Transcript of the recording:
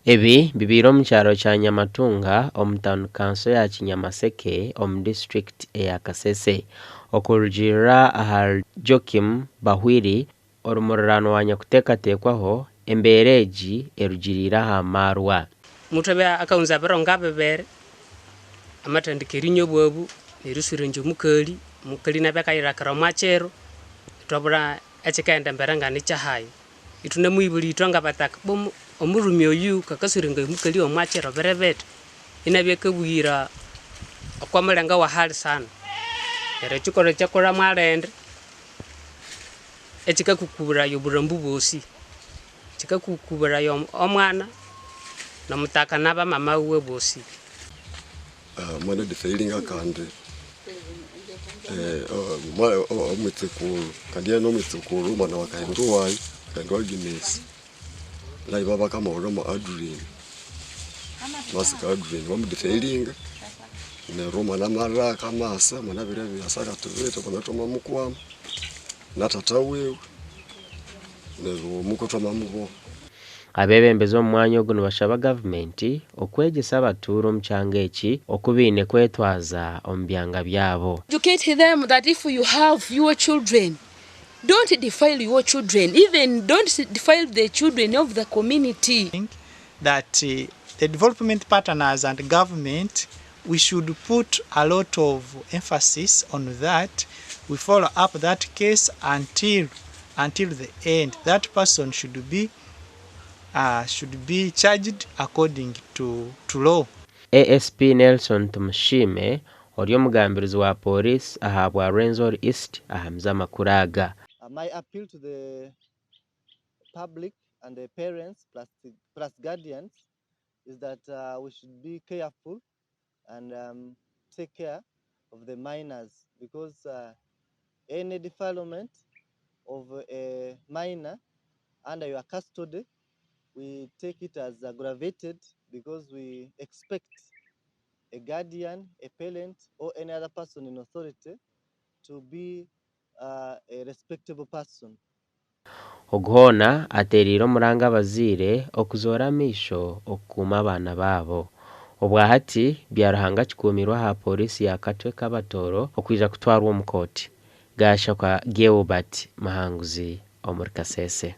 Ebi bibiro mu kyaro kya Nyamatunga omu town council ya Kinyamaseke omu district ya Kasese okurugirira aha Jokim Bahwiri orumurano wanya kutekatekwaho embereji erugirira aha marwa mutebe akaunza baronga bebere amatandikerinyo bwabu nerusurenje mukali nabakayira karamachero tobura ekikaenda mberanga nichahayo itune muibuli itonga bataka bomu omurumi oyu kakasurenga mukali omachero berebete inabyekabwira akwamalenga wa hali sana era chikoro chakora marende ekikakukubura yoburambu bosi chikakukubura yo omwana na mutaka naba mama we bosi mwana defailinga kande omutsekuru kandi no mutsekuru mwana wakaindu wayi kandi waginesi lai baba kama oroma adulini masika adulini bamudefailinga ne roma na mara kama asa mwana bire byasaka tubete kwa toma mukwama na tata wewe ne muko toma mubo abebembezi omu mwanya ogu nibashaba gavumenti okwegyesa abaturo omu kyanga eki okubiine kwetwaza omu byanga byabo. Educate them that if you have your children, don't defile your children, even don't defile the children of the community. That the development partners and government, we should put a lot of emphasis on that. We follow up that case until the end. That person should be charged according to law. ASP Nelson Tumushime ori omugambirizi wa police ahabwa Renzor East ahamza makuraga. My appeal to the public and the parents plus guardians is that we should be careful and take care of the minors, because any defilement of a minor under your custody, we take it as aggravated, because we expect a guardian, a parent, or any other person in authority to be a respectable person. Oguhona aterire omuranga abazire okuzora amisho okuma abana babo. Obwahati byaruhanga kikumirwa ha polisi ya Katwe Kabatoro okwija kutwarwa omu koti. Gasha kwa Geobert Mahanguzi omuri Kasese.